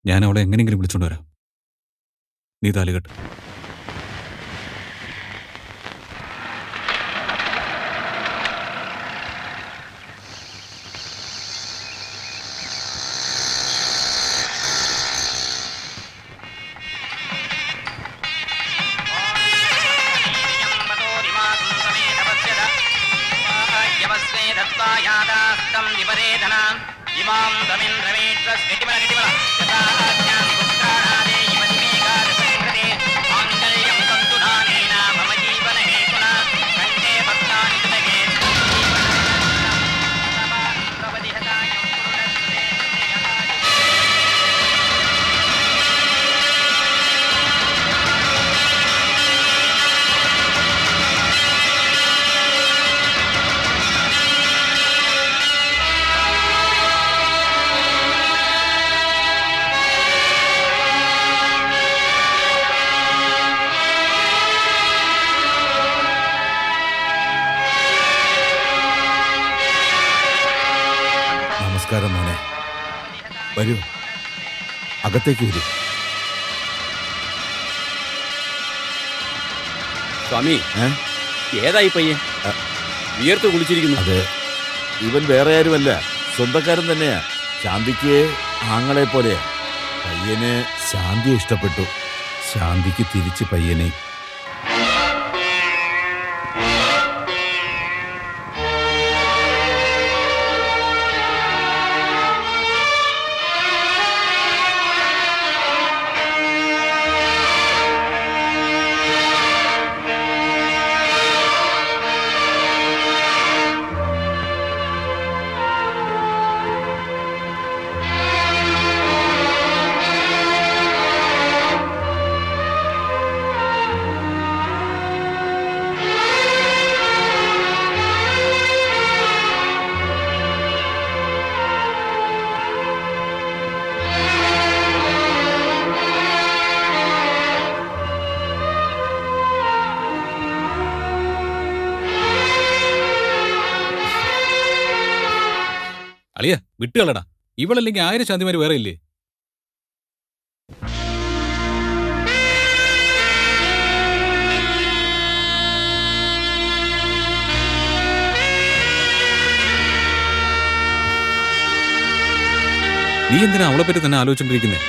ഞാൻ അവളെ എങ്ങനെയെങ്കിലും വിളിച്ചോണ്ട് വരാം. നീ താലികെട്ട്. നമസ്കാരം മോനെ. വരൂ, അകത്തേക്ക് വരൂ. സ്വാമി, ഏതായി പയ്യൻ? വിയർത്ത് കുളിച്ചിരിക്കുന്നു. അതെ, ഇവൻ വേറെ ആരുമല്ല, സ്വന്തക്കാരൻ തന്നെയാ. ശാന്തിക്ക് ആങ്ങളെ പോലെയാ. പയ്യന് ശാന്തി ഇഷ്ടപ്പെട്ടു. ശാന്തിക്ക് തിരിച്ച് പയ്യനെ. അളിയ വിട്ടുകളടാ. ഇവളല്ലെങ്കിൽ 1000 ശാന്തിമാര് വേറെ ഇല്ലേ? നീ എന്തിനാ അവളെ പറ്റി തന്നെ ആലോചിച്ചോണ്ടിരിക്കുന്നേ?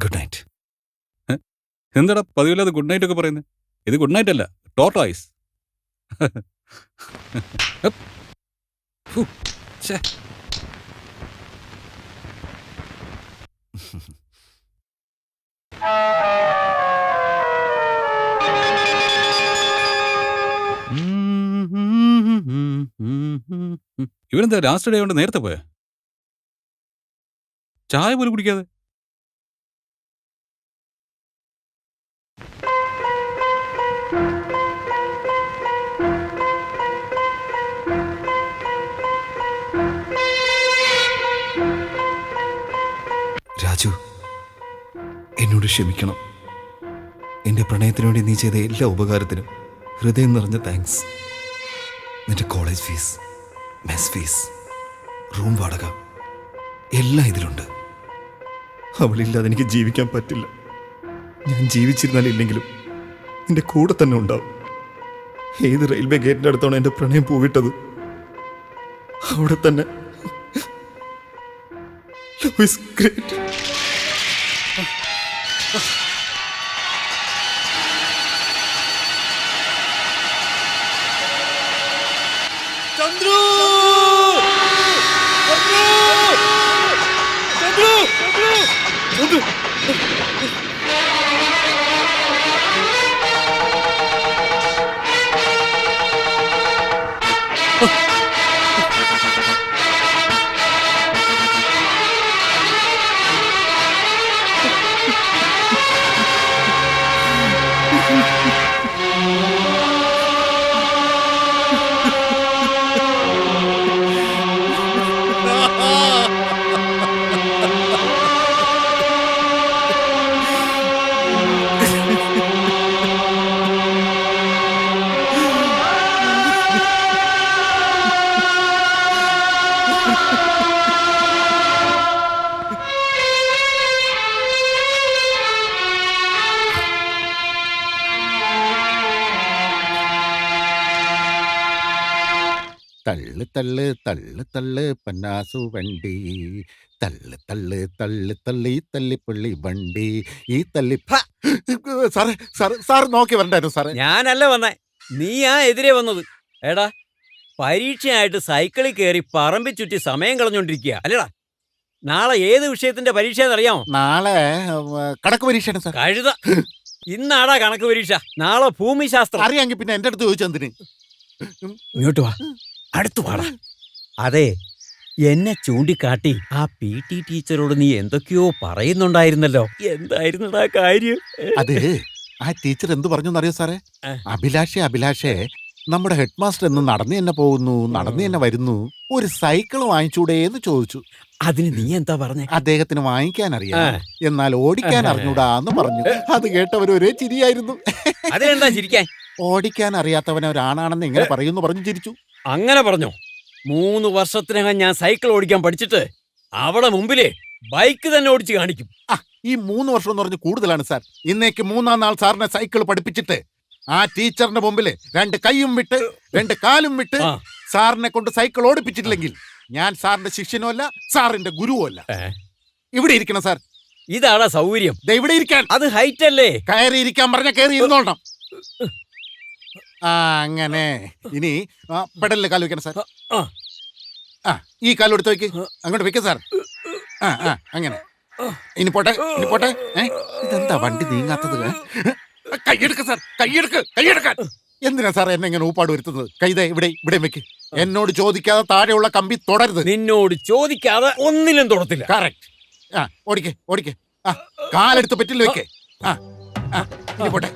Good night. എന്താടാ പതിവില്ലാതെ ഗുഡ് നൈറ്റ് ഒക്കെ പറയുന്നത്? ഇത് ഗുഡ് നൈറ്റ് അല്ല, ടോർട്ടോയ്സ്. ഇവരെന്താ ലാസ്റ്റ് ഡേ കൊണ്ട് നേരത്തെ പോയാ? ചായ പോലും കുടിക്കാതെ. രാജു, എന്നോട് ക്ഷമിക്കണം. എൻ്റെ പ്രണയത്തിനു വേണ്ടി നീ ചെയ്ത എല്ലാ ഉപകാരത്തിനും ഹൃദയം നിറഞ്ഞ താങ്ക്സ്. നിന്റെ college fees, mess fees, room വാടക എല്ലാം ഇതിലുണ്ട്. അവളില്ലാതെ എനിക്ക് ജീവിക്കാൻ പറ്റില്ല. ഞാൻ ജീവിച്ചിരുന്നാലില്ലെങ്കിലും എൻ്റെ കൂടെ തന്നെ ഉണ്ടാവും. ഏത് റെയിൽവേ ഗേറ്റിൻ്റെ അടുത്താണ് എൻ്റെ പ്രണയം പൂവിട്ടത്, അവിടെ തന്നെ. Love is great. Chandru! Chandru! Chandru! Chandru! തള്ളു തള്ളു തള്ളു തള്ളു പന്നാസു വണ്ടി തള്ളു തള്ളു തള്ളു തള്ളി തല്ലിപ്പള്ളി വണ്ടി ഈ തല്ലി സാറേ സാറ് സാർ നോക്കി വരണ്ടായിരുന്നു സാറേ. ഞാനല്ല വന്നേ, നീയാ എതിരെ വന്നത്. എടാ, പരീക്ഷയായിട്ട് സൈക്കിളിൽ കയറി പറമ്പിൽ ചുറ്റി സമയം കളഞ്ഞോണ്ടിരിക്കുക അല്ലടാ. നാളെ ഏത് വിഷയത്തിന്റെ പരീക്ഷയെന്നറിയാമോ? നാളെ കണക്ക് പരീക്ഷയാണ് സാർ. കഴുത, ഇന്നാടാ കണക്ക് പരീക്ഷ, നാളെ ഭൂമിശാസ്ത്രം. അറിയാമെങ്കിൽ പിന്നെ എന്റെ അടുത്ത് ചോദിച്ചെന്തിന്? ഇങ്ങോട്ട് വാ, അടുത്തു വാടാ. അതെ, എന്നെ ചൂണ്ടിക്കാട്ടി ആ PT ടീച്ചറോട് നീ എന്തൊക്കെയോ പറയുന്നുണ്ടായിരുന്നല്ലോ. എന്തായിരുന്നടാ കാര്യം? അത് ആ ടീച്ചർ എന്ത് പറഞ്ഞു എന്നറിയോ സാറേ? അഭിലാഷേ നമ്മുടെ ഹെഡ് മാസ്റ്റർ എന്ന് നടന്നു തന്നെ പോകുന്നു, നടന്നു തന്നെ വരുന്നു, ഒരു സൈക്കിൾ വാങ്ങിച്ചൂടെ എന്ന് ചോദിച്ചു. അതിന് നീ എന്താ പറഞ്ഞേ? അദ്ദേഹത്തിന് വാങ്ങിക്കാൻ അറിയാം, എന്നാൽ ഓടിക്കാൻ അറിഞ്ഞൂടാന്ന് പറഞ്ഞു. അത് കേട്ടവർ ഒരേ ചിരിയായിരുന്നു. അതിനെന്താ ചിരിക്കാൻ? ഓടിക്കാൻ അറിയാത്തവൻ ഒരാണാണെന്ന് എങ്ങനെ പറയുന്നു പറഞ്ഞു ചിരിച്ചു. അങ്ങനെ പറഞ്ഞോ? 3 വർഷത്തിനകം ഞാൻ സൈക്കിൾ ഓടിക്കാൻ പഠിച്ചിട്ട് അവിടെ മുമ്പില് ബൈക്ക് തന്നെ ഓടിച്ച് കാണിക്കും. ഈ 3 വർഷം എന്ന് പറഞ്ഞ് കൂടുതലാണ് സാർ. ഇന്നേക്ക് 3-ാം നാൾ സാറിനെ സൈക്കിൾ പഠിപ്പിച്ചിട്ട് ആ ടീച്ചറിന്റെ മുമ്പില് 2 കൈയും വിട്ട് 2 കാലും വിട്ട് സാറിനെ കൊണ്ട് സൈക്കിൾ ഓടിപ്പിച്ചിട്ടില്ലെങ്കിൽ ഞാൻ സാറിന്റെ ശിഷ്യനോ അല്ല, സാറിന്റെ ഗുരുവോ അല്ല. ഇവിടെ ഇരിക്കണം സാർ. ഇതാടാ സൗകര്യം. ഇവിടെ ഇരിക്കാൻ. അത് ഹൈറ്റ് അല്ലേ? കയറി ഇരിക്കാൻ പറഞ്ഞ കയറി ഇരുന്നോളണം. അങ്ങനെ ഇനി പെടലില് കാല് വെക്കണം സാർ. ഈ കാല് എടുത്ത് വെക്ക്, അങ്ങോട്ട് വെക്ക സാർ. അങ്ങനെ ഇനി പോട്ടെ, ഇനി പോട്ടെ. ഇതെന്താ വണ്ടി നീങ്ങാത്തത്? കൈയെടുക്ക സാർ, കൈയെടുക്കാൻ. എന്തിനാ സാർ എന്നെ ഇങ്ങനെ ഊപ്പാട് വരുത്തുന്നത്? കൈതേ ഇവിടെ വെക്ക്. എന്നോട് ചോദിക്കാതെ താഴെയുള്ള കമ്പി തൊടരുത്. നിന്നോട് ചോദിക്കാതെ ഒന്നിലും തൊടത്തില്ല. കറക്റ്റ്. ഓടിക്കേ. കാലെടുത്ത് പെറ്റിൽ വെക്കേ. ഇനി പോട്ടെ.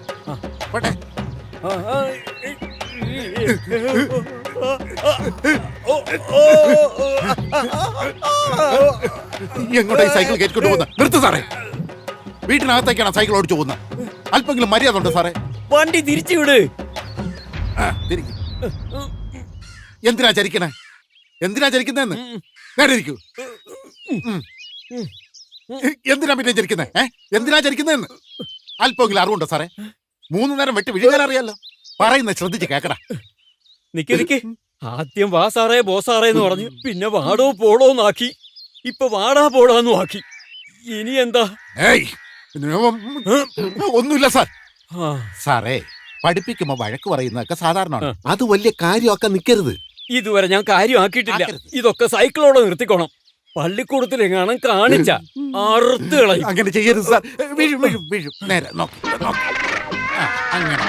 എങ്ങോട്ടായി സൈക്കിൾ കയറ്റിക്കൊണ്ട് പോകുന്ന? നിർത്ത് സാറേ. വീട്ടിനകത്തേക്കാണ് സൈക്കിൾ ഓടിച്ചു പോകുന്നത്. അല്പെങ്കിലും മര്യാദ ഉണ്ട് സാറേ. വണ്ടി തിരിച്ചു വിട്. എന്തിനാ ചരിക്കുന്നതെന്ന് നേരെ ഇരിക്കൂ. എന്തിനാ പിന്നെ ചരിക്കുന്നതെന്ന് അല്പമെങ്കിലും അറിവുണ്ടോ സാറേ? 3 നേരം വെട്ടി വിഴുകാൻ അറിയാലോ. പറയുന്നത് ശ്രദ്ധിച്ച് കേക്കടാ. നിക്ക്. ആദ്യം വാ സാറേ ബോസാറേ എന്ന് പറഞ്ഞു, പിന്നെ വാടോ പോടോന്നാക്കി, ഇപ്പൊ വാടാ പോടാന്നും ആക്കി. ഇനി എന്താ? ഒന്നുമില്ല സാർ. സാറേ, പഠിപ്പിക്കുമ്പോ വഴക്ക് പറയുന്നതൊക്കെ സാധാരണമാണ്. അത് വലിയ കാര്യമാക്കാൻ നിൽക്കരുത്. ഇതുവരെ ഞാൻ കാര്യമാക്കിയിട്ടില്ല. ഇതൊക്കെ സൈക്കിളോടെ നിർത്തിക്കോണം. പള്ളിക്കൂടത്തിലെങ്ങാനും കാണിച്ച അറുത്ത് കളയും. അങ്ങനെ ചെയ്യരുത് സാർ. വീഴും. നേരെ നോക്കി. അങ്ങനെ.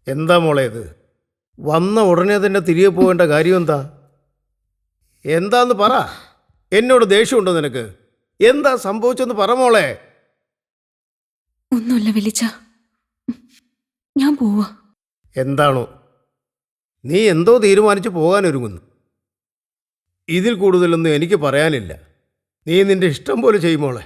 എന്താ മോളെ ഇത്? വന്ന ഉടനെ തന്നെ തിരികെ പോകേണ്ട കാര്യം എന്താന്ന് പറ. എന്നോട് ദേഷ്യമുണ്ടോ നിനക്ക്? എന്താ സംഭവിച്ചെന്ന് പറ മോളെ. ഒന്നുമില്ല വലിച്ച, ഞാൻ പോവാ. എന്താണോ നീ എന്തോ തീരുമാനിച്ചു പോകാനൊരുങ്ങുന്നു. ഇതിൽ കൂടുതലൊന്നും എനിക്ക് പറയാനില്ല. നീ നിന്റെ ഇഷ്ടം പോലെ ചെയ്യുമോളെ.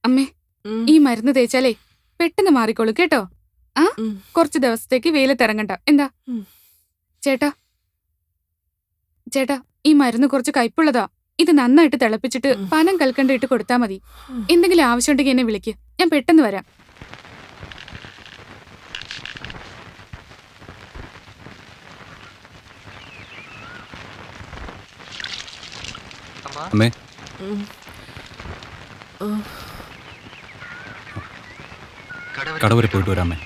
അമ്മേ, ഈ മരുന്ന് തേച്ചാലേ പെട്ടെന്ന് മാറിക്കോളൂ കേട്ടോ. കുറച്ച് ദിവസത്തേക്ക് വെയിലത്തിറങ്ങണ്ട. എന്താ ചേട്ടാ, ഈ മരുന്ന് കുറച്ച് കയ്പുള്ളതാ. ഇത് നന്നായിട്ട് തിളപ്പിച്ചിട്ട് പനം കൽക്കണ്ട ഇട്ട് കൊടുത്താ മതി. എന്തെങ്കിലും ആവശ്യമുണ്ടെങ്കിൽ എന്നെ വിളിക്ക്, ഞാൻ പെട്ടെന്ന് വരാം. അമ്മേ, കട വരെ പോയിട്ട് വരാമേ.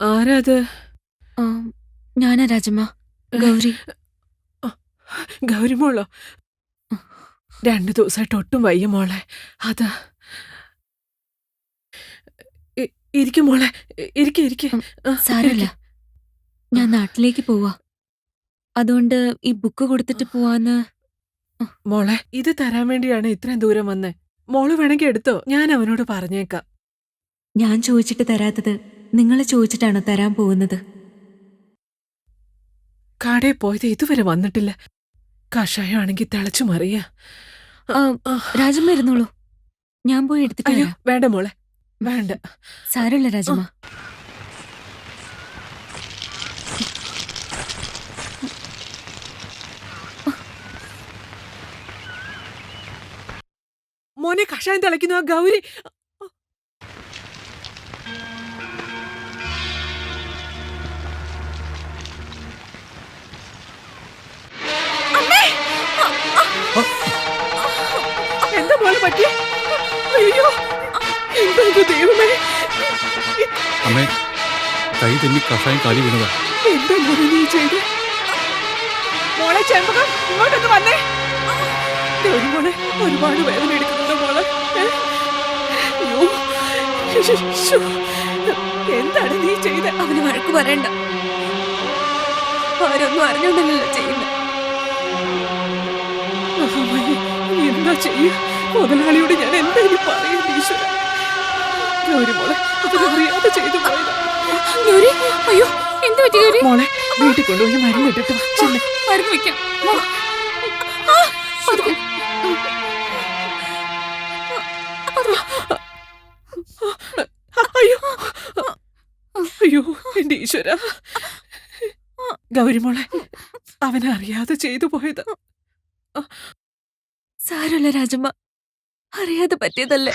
ആരാത്? ഞാനാ രാജമ്മ, ഗൗരി. ഗൗരിമോളോ? 2 ദിവസമായിട്ട് ഒട്ടും വയ്യ മോളെ. അത് ഇരിക്കും മോളെ, ഇരിക്കെ. സാരമില്ല. ഞാൻ നാട്ടിലേക്ക് പോവാ. അതുകൊണ്ട് ഈ ബുക്ക് കൊടുത്തിട്ട് പോവാന്ന്. മോളെ ഇത് തരാൻ വേണ്ടിയാണ് ഇത്രയും ദൂരം വന്നേ. മോള് വേണമെങ്കിൽ എടുത്തോ, ഞാൻ അവനോട് പറഞ്ഞേക്കാം. ഞാൻ ചോദിച്ചിട്ട് തരാത്തത് നിങ്ങൾ ചോദിച്ചിട്ടാണോ തരാൻ പോകുന്നത്? കടയിൽ പോയത് ഇതുവരെ വന്നിട്ടില്ല. കഷായമാണെങ്കിൽ തിളച്ചു മറിയാ. രാജമ്മ ഇരുന്നോളൂ, ഞാൻ പോയി എടുത്തിട്ട് അയ്യോ വരാം. വേണ്ട മോളെ, വേണ്ട. സാരമില്ല രാജമ്മ. മോനെ കഷായം തിളയ്ക്കുന്നു ആ ഗൗരി. എന്താ മോളെ പറ്റി? അയ്യോ എന്താ ഇത് ദൈവമേ, അമ്മേ, കൈ തെന്നി കഷായം കാലി വീണതാ. എന്താ മോനെ നീ ചെയ്ത്? മോളെ ചെമ്പകം ഇങ്ങോട്ടൊന്ന് വന്നേ. ഗൗരി മോളെ ഒരുപാട് വേദന എടുക്കുന്നുണ്ടോ മോളെ? അയ്യോ ശ്ശോ. എന്താണ് നീ ചെയ്ത? അവന് വഴക്ക് പറയണ്ട, ആരൊന്നും അറിഞ്ഞോണ്ടല്ലോ ചെയ്യുന്നത്. മഹാമാരി, എന്താ ചെയ്യ? മുതലാളിയോട് ഞാൻ എന്താ ഇനി പറയാൻ? ഈശ്വര, ഗൗരി മോളെ അവരറിയാതെ ചെയ്തു പോയതാ. ഗൗരി, അയ്യോ എന്ത് പറ്റി ഗൗരി? മോളെ വീട്ടിൽ കൊണ്ടുപോയി മരുന്ന് ഇട്ടിട്ട് വാ. ചെല്ല്. മരുന്ന് വെക്കാം. വാ. പതുക്കെ. അയ്യോ അയ്യോ എന്റെ ഈശ്വര. ഗൗരി മോളെ അവനറിയാതെ ചെയ്തു പോയത്. സാരമില്ല രാജമ്മ, അറിയാതെ പറ്റിയതല്ലേ.